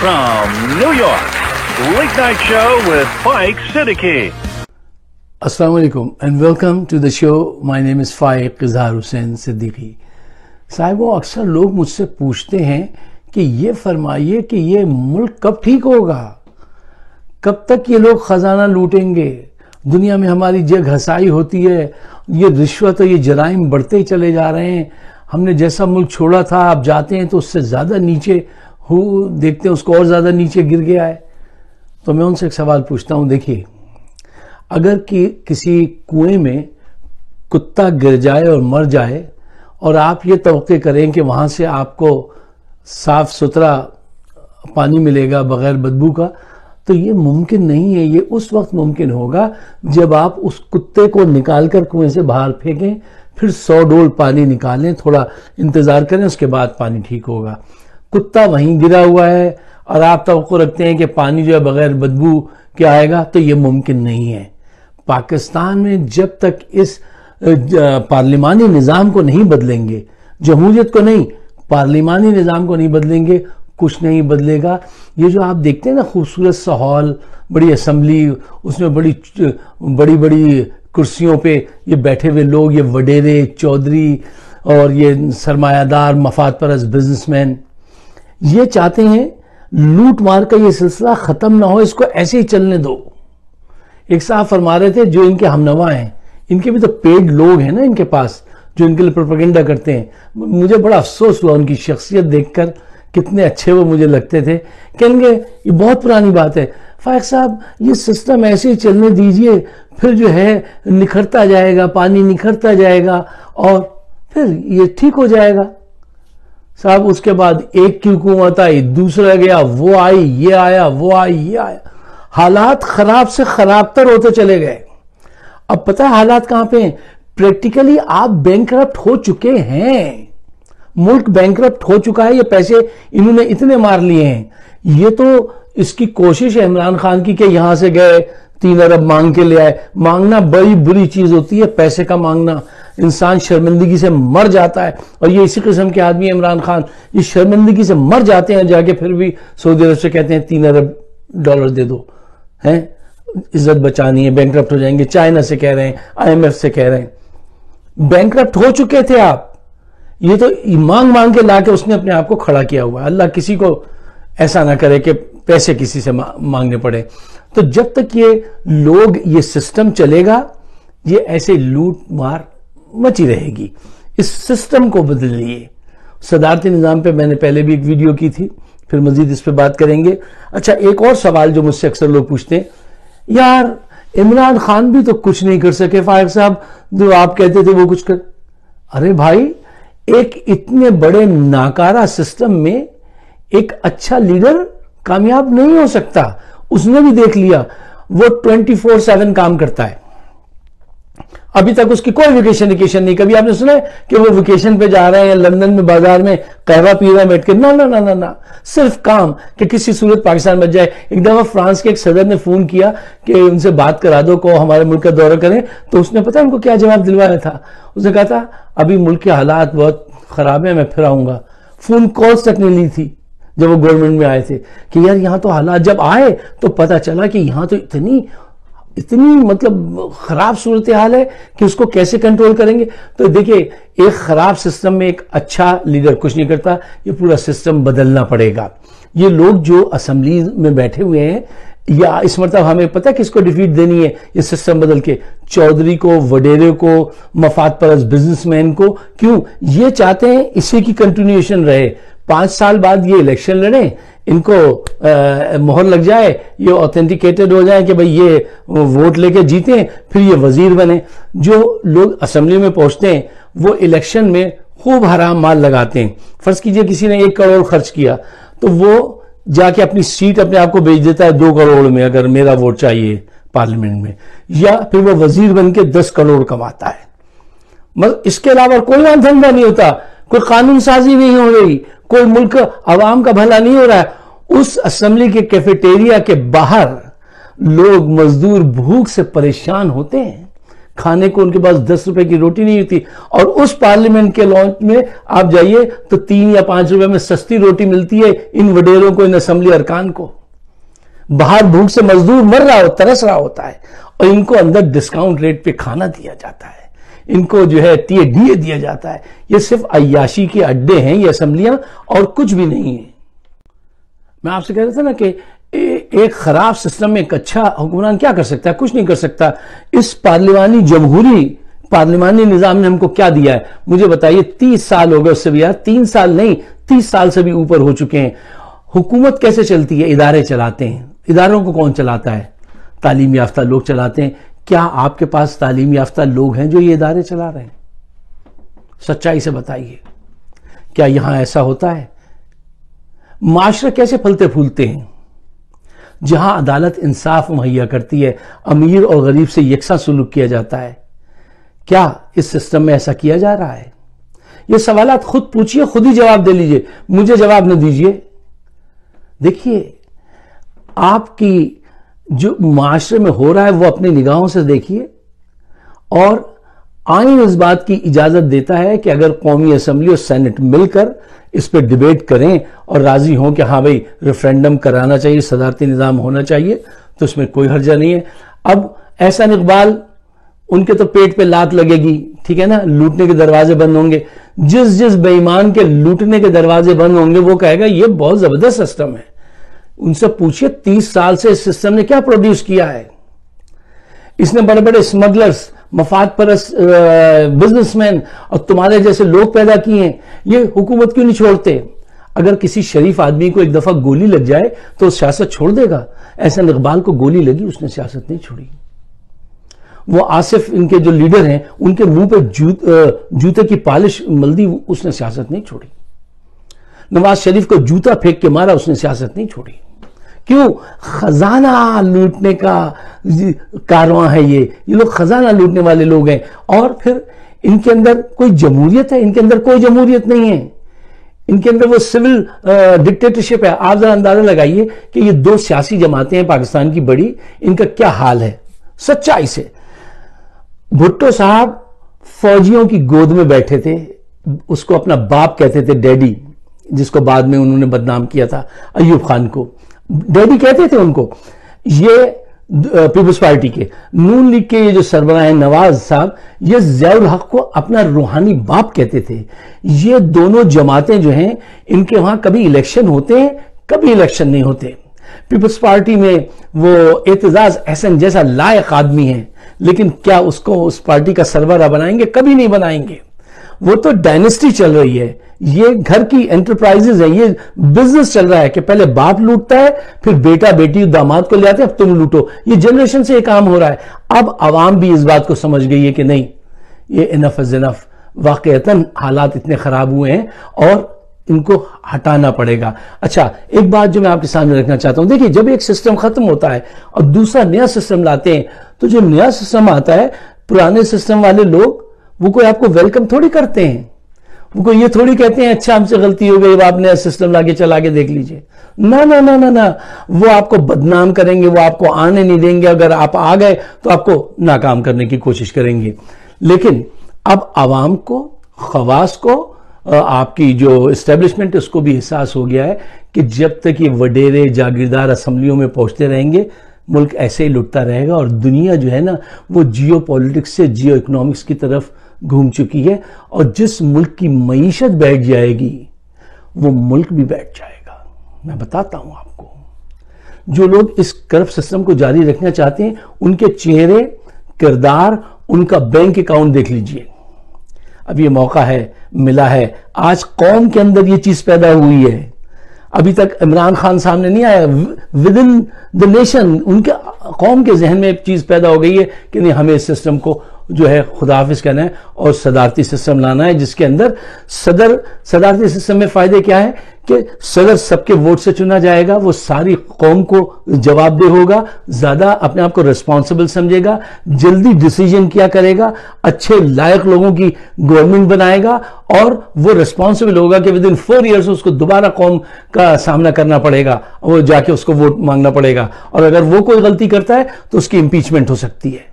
from New York, Late Night Show with Faiq Siddiqui. Assalamu alaikum and welcome to the show. My name is Faiq Hussain Siddiqui. साहिबों, अक्सर लोग मुझसे पूछते हैं कि ये फरमाइए कि ये मुल्क कब ठीक होगा, कब तक ये लोग खजाना लूटेंगे, दुनिया में हमारी जग घसाई होती है, ये रिश्वत और ये जराइम बढ़ते ही चले जा रहे हैं, हमने जैसा मुल्क छोड़ा था आप जाते हैं तो उससे ज़्यादा नीचे हो, देखते हैं उसको और ज़्यादा नीचे गिर गया है। तो मैं उनसे एक सवाल पूछता हूँ, देखिए अगर कि किसी कुएं में कुत्ता गिर जाए और मर जाए और आप ये तवक्के करें कि वहाँ से आपको साफ सुथरा पानी मिलेगा बगैर बदबू का, तो ये मुमकिन नहीं है। ये उस वक्त मुमकिन होगा जब आप उस कुत्ते को निकाल कर कुएं से बाहर फेंकें, फिर 100 डोल पानी निकालें, थोड़ा इंतजार करें, उसके बाद पानी ठीक होगा। कुत्ता वहीं गिरा हुआ है और आप तवक्को रखते हैं कि पानी जो है बगैर बदबू के आएगा, तो ये मुमकिन नहीं है। पाकिस्तान में जब तक इस पार्लिमानी निज़ाम को नहीं बदलेंगे, जमहूरियत को नहीं, पार्लिमानी निज़ाम को नहीं बदलेंगे, कुछ नहीं बदलेगा। ये जो आप देखते हैं ना खूबसूरत सा हॉल, बड़ी असम्बली, उसमें बड़ी बड़ी कुर्सियों पे ये बैठे हुए लोग, ये वडेरे चौधरी और ये सरमायादार मफाद परस्त बिजनेसमैन, ये चाहते हैं लूट मार का ये सिलसिला खत्म ना हो, इसको ऐसे ही चलने दो। एक साहब फरमा रहे थे जो इनके हमनवा हैं, इनके भी तो पेड लोग हैं ना इनके पास जो इनके लिए प्रोपेगेंडा करते हैं। मुझे बड़ा अफसोस हुआ उनकी शख्सियत देखकर, कितने अच्छे वो मुझे लगते थे। कहेंगे ये बहुत पुरानी बात है फाइक साहब, ये सिस्टम ऐसे ही चलने दीजिए, फिर जो है निखरता जाएगा, पानी निखरता जाएगा और फिर ये ठीक हो जाएगा। साहब उसके बाद एक की हुकूमत आई, दूसरा गया, वो आई, ये आया, वो आई, ये आया, हालात खराब से खराबतर होते चले गए। अब पता है हालात कहां पे हैं? प्रैक्टिकली आप बैंकरप्ट हो चुके हैं, मुल्क बैंकरप्ट हो चुका है। ये पैसे इन्होंने इतने मार लिए हैं। ये तो इसकी कोशिश है इमरान खान की कि यहां से गए 3 अरब मांग के ले आए। मांगना बड़ी बुरी चीज होती है, पैसे का मांगना, इंसान शर्मिंदगी से मर जाता है। और ये इसी किस्म के आदमी इमरान खान, ये शर्मिंदगी से मर जाते हैं जाके, फिर भी सऊदी अरब से कहते हैं 3 अरब डॉलर दे दो, हैं इज्जत बचानी है, बैंकरप्ट हो जाएंगे। चाइना से कह रहे हैं, IMF से कह रहे हैं, बैंकरप्ट हो चुके थे आप। ये तो मांग मांग के लाके उसने अपने आप को खड़ा किया हुआ है। अल्लाह किसी को ऐसा ना करे कि पैसे किसी से मांगने पड़े। तो जब तक ये लोग, ये सिस्टम चलेगा, ये ऐसे लूट मार मची रहेगी। इस सिस्टम को बदलिए। सदारती निजाम पे मैंने पहले भी एक वीडियो की थी, फिर मजीद इस पे बात करेंगे। अच्छा, एक और सवाल जो मुझसे अक्सर लोग पूछते हैं, यार इमरान खान भी तो कुछ नहीं कर सके फाइक साहब, जो आप कहते थे वो कुछ कर। अरे भाई, एक इतने बड़े नाकारा सिस्टम में एक अच्छा लीडर कामयाब नहीं हो सकता। उसने भी देख लिया, वो 24/7 काम करता है। अभी तक उसकी कोई वेकेशन नहीं। कभी आपने सुना है कि वो वेकेशन पे जा रहे हैं, लंदन में बाजार में कहवा पी रहे हैं बैठ के? ना ना ना ना ना, सिर्फ काम कि किसी सूरत पाकिस्तान बच जाए। एक दफा फ्रांस के एक सदर ने फोन किया कि उनसे बात करा दो, को हमारे मुल्क का दौरा करें, तो उसने पता उनको क्या जवाब दिलवाया था? उसने कहा था अभी मुल्क के हालात बहुत खराब है, मैं फिर आऊंगा। फोन कॉल्स तक नहीं ली थी जब वो गवर्नमेंट में आए थे कि यार यहां तो हालात, जब आए तो पता चला कि यहां तो इतनी मतलब खराब सूरत हाल है कि उसको कैसे कंट्रोल करेंगे। तो देखिए, एक खराब सिस्टम में एक अच्छा लीडर कुछ नहीं करता, ये पूरा सिस्टम बदलना पड़ेगा। ये लोग जो असेंबली में बैठे हुए हैं, या इस मतलब हमें पता है किसको डिफीट देनी है, ये सिस्टम बदल के? चौधरी को, वडेरे को, मफाद परस्त बिजनेसमैन को। क्यों? ये चाहते हैं इसी की कंटिन्यूएशन रहे, 5 साल बाद ये इलेक्शन लड़े, इनको मोहर लग जाए, ये ऑथेंटिकेटेड हो जाए कि भाई ये वोट लेके जीते, फिर ये वजीर बने। जो लोग असेंबली में पहुंचते हैं वो इलेक्शन में खूब हराम माल लगाते हैं। फर्ज कीजिए किसी ने 1 करोड़ खर्च किया, तो वो जाके अपनी सीट अपने आप को बेच देता है 2 करोड़ में, अगर मेरा वोट चाहिए पार्लियामेंट में, या फिर वो वजीर बन के 10 करोड़ कमाता है। मतलब इसके अलावा कोई धंधा नहीं होता, कोई कानून साजी नहीं हो रही, कोई मुल्क अवाम का भला नहीं हो रहा है। उस असेंबली के कैफेटेरिया के बाहर लोग, मजदूर भूख से परेशान होते हैं, खाने को उनके पास 10 रुपए की रोटी नहीं होती, और उस पार्लियामेंट के लॉन्च में आप जाइए तो 3 या 5 रुपए में सस्ती रोटी मिलती है इन वडेरों को, इन असेंबली अरकान को। बाहर भूख से मजदूर मर रहा हो, तरस रहा होता है, और इनको अंदर डिस्काउंट रेट पे खाना दिया जाता है, इनको जो है डीए दिया जाता है। ये सिर्फ अय्याशी के अड्डे हैं ये असेंबलियां, और कुछ भी नहीं है। मैं आपसे कह रहा था ना कि एक खराब सिस्टम में एक अच्छा हुक्मरान क्या कर सकता है? कुछ नहीं कर सकता। इस पार्लिमानी निजाम ने हमको क्या दिया है मुझे बताइए। 30 साल हो गए उससे भी, यार 3 साल नहीं 30 साल से भी ऊपर हो चुके हैं। हुकूमत कैसे चलती है? इदारे चलाते हैं। इदारों को कौन चलाता है? तालीम याफ्ता लोग चलाते हैं। क्या आपके पास तालीम याफ्ता लोग हैं जो ये इदारे चला रहे हैं? सच्चाई से बताइए, क्या यहां ऐसा होता है? माशरे कैसे फलते फूलते हैं? जहां अदालत इंसाफ मुहैया करती है, अमीर और गरीब से यकसा सुलूक किया जाता है, क्या इस सिस्टम में ऐसा किया जा रहा है? ये सवालात खुद पूछिए, खुद ही जवाब दे लीजिए, मुझे जवाब न दीजिए। देखिए, आपकी जो माशरे में हो रहा है वो अपनी निगाहों से देखिए, और आईन इस बात की इजाजत देता है कि अगर कौमी असेंबली और सेनेट मिलकर इस पर डिबेट करें और राजी हों कि हाँ भाई रेफरेंडम कराना चाहिए, सदारती निजाम होना चाहिए, तो इसमें कोई हर्जा नहीं है। अब एहसान इकबाल, उनके तो पेट पे लात लगेगी, ठीक है ना, लूटने के दरवाजे बंद होंगे। जिस बेईमान के लूटने के दरवाजे बंद होंगे वो कहेगा ये बहुत जबरदस्त सिस्टम है। उनसे पूछिए 30 साल से इस सिस्टम ने क्या प्रोड्यूस किया है? इसने बड़े बड़े स्मगलर्स, मफाद परस्त बिजनेसमैन और तुम्हारे जैसे लोग पैदा किए हैं। ये हुकूमत क्यों नहीं छोड़ते? अगर किसी शरीफ आदमी को एक दफा गोली लग जाए तो सियासत छोड़ देगा। एहसान इकबाल को गोली लगी, उसने सियासत नहीं छोड़ी। वो आसिफ, इनके जो लीडर हैं, उनके मुंह पे जूते की पालिश मल दी, उसने सियासत नहीं छोड़ी। नवाज शरीफ को जूता फेंक के मारा, उसने सियासत नहीं छोड़ी। क्यों? खजाना लूटने का कारवां है ये लोग खजाना लूटने वाले लोग हैं। और फिर इनके अंदर कोई जमहूरियत है? इनके अंदर कोई जमहूरियत नहीं है। इनके अंदर वो सिविल डिक्टेटरशिप है। आप जरा अंदाजा लगाइए कि ये 2 सियासी जमातें हैं पाकिस्तान की बड़ी, इनका क्या हाल है सच्चाई से। भुट्टो साहब फौजियों की गोद में बैठे थे, उसको अपना बाप कहते थे, डैडी, जिसको बाद में उन्होंने बदनाम किया था, अयूब खान को डैडी कहते थे उनको। ये पीपल्स पार्टी के, नून लीग के ये जो सरबराह हैं नवाज साहब, ये ज़ियाउल हक को अपना रूहानी बाप कहते थे। ये दोनों जमातें जो हैं, इनके वहां कभी इलेक्शन होते हैं, कभी इलेक्शन नहीं होते। पीपल्स पार्टी में वो एतजाज अहसन जैसा लायक आदमी है, लेकिन क्या उसको उस पार्टी का सरबराह बनाएंगे? कभी नहीं बनाएंगे। वो तो डायनेस्टी चल रही है, ये घर की एंटरप्राइजेज है, ये बिजनेस चल रहा है कि पहले बाप लूटता है, फिर बेटा बेटी दामाद को ले आते हैं, अब तुम लूटो। ये जनरेशन से ये काम हो रहा है। अब आवाम भी इस बात को समझ गई है कि नहीं, ये इनफ इज इनफ, वाकईतन हालात इतने खराब हुए हैं और इनको हटाना पड़ेगा। अच्छा, एक बात जो मैं आपके सामने रखना चाहता हूं, देखिए, जब एक सिस्टम खत्म होता है और दूसरा नया सिस्टम लाते हैं, तो जो नया सिस्टम आता है, पुराने सिस्टम वाले लोग वो कोई आपको वेलकम थोड़ी करते हैं। वो कोई ये थोड़ी कहते हैं अच्छा हमसे गलती हो गई, अब आप नया सिस्टम लाके चला के देख लीजिए। ना ना ना ना ना, वो आपको बदनाम करेंगे, वो आपको आने नहीं देंगे। अगर आप आ गए तो आपको नाकाम करने की कोशिश करेंगे। लेकिन अब आवाम को, खवास को, आपकी जो एस्टेब्लिशमेंट है उसको भी एहसास हो गया है कि जब तक ये वडेरे जागीरदार असेंबलियों में पहुंचते रहेंगे, मुल्क ऐसे ही लुटता रहेगा। और दुनिया जो है ना, वो जियो पॉलिटिक्स से जियो इकोनॉमिक्स की तरफ घूम चुकी है, और जिस मुल्क की मईशत बैठ जाएगी वो मुल्क भी बैठ जाएगा। मैं बताता हूं आपको, जो लोग इस करप्ट सिस्टम को जारी रखना चाहते हैं, उनके चेहरे, किरदार, उनका बैंक अकाउंट देख लीजिए। अब ये मौका है, मिला है, आज कौम के अंदर ये चीज पैदा हुई है। अभी तक इमरान खान सामने नहीं आया, विद इन द नेशन उनके कौम के जहन में एक चीज पैदा हो गई है कि नहीं, हमें इस सिस्टम को जो है खुदाफिज कहना है और सदारती सिस्टम लाना है, जिसके अंदर सदारती सिस्टम में फायदे क्या है कि सदर सबके वोट से चुना जाएगा, वो सारी कौम को जवाबदेह होगा, ज्यादा अपने आप को रिस्पॉन्सिबल समझेगा, जल्दी डिसीजन किया करेगा, अच्छे लायक लोगों की गवर्नमेंट बनाएगा, और वो रिस्पॉन्सिबल होगा कि विद इन 4 ईयर्स उसको दोबारा कौम का सामना करना पड़ेगा, वो जाके उसको वोट मांगना पड़ेगा, और अगर वो कोई गलती करता है तो उसकी इंपीचमेंट हो सकती है।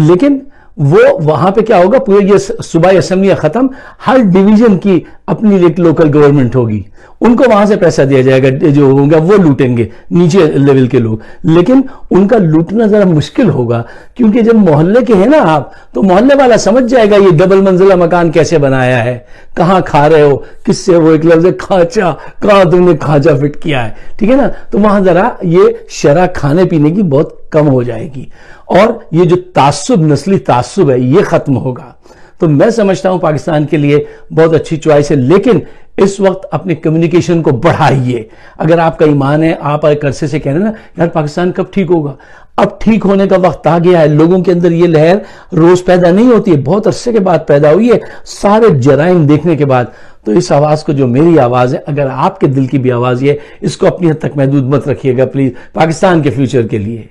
लेकिन वो वहां पे क्या होगा, पूरे ये सूबाई असेंबलियां खत्म, हर डिवीजन की अपनी एक लोकल गवर्नमेंट होगी, उनको वहां से पैसा दिया जाएगा, जो होगा वो लूटेंगे नीचे लेवल के लोग। लेकिन उनका लूटना जरा मुश्किल होगा, क्योंकि जब मोहल्ले के हैं ना आप, तो मोहल्ले वाला समझ जाएगा ये डबल मंजिला मकान कैसे बनाया है, कहां खा रहे हो, किससे, वो एक लफ्ज खांचा, कहां तुमने खांचा फिट किया है, ठीक है ना। तो वहां जरा ये शराब खाने पीने की बहुत कम हो जाएगी, और ये जो तासुब, नस्ली तासुब है, ये खत्म होगा। तो मैं समझता हूं पाकिस्तान के लिए बहुत अच्छी चॉइस है। लेकिन इस वक्त अपने कम्युनिकेशन को बढ़ाइए। अगर आपका ईमान है, आप एक अरसे से कह रहे हैं ना यार पाकिस्तान कब ठीक होगा, अब ठीक होने का वक्त आ गया है। लोगों के अंदर ये लहर रोज पैदा नहीं होती है, बहुत अरसे के बाद पैदा हुई है, सारे जराइम देखने के बाद। तो इस आवाज को, जो मेरी आवाज है, अगर आपके दिल की भी आवाज है, इसको अपनी हद तक महदूद मत रखिएगा प्लीज। पाकिस्तान के फ्यूचर के लिए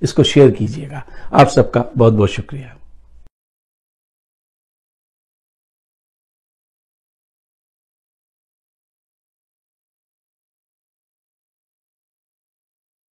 इसको शेयर कीजिएगा। आप सबका बहुत बहुत शुक्रिया।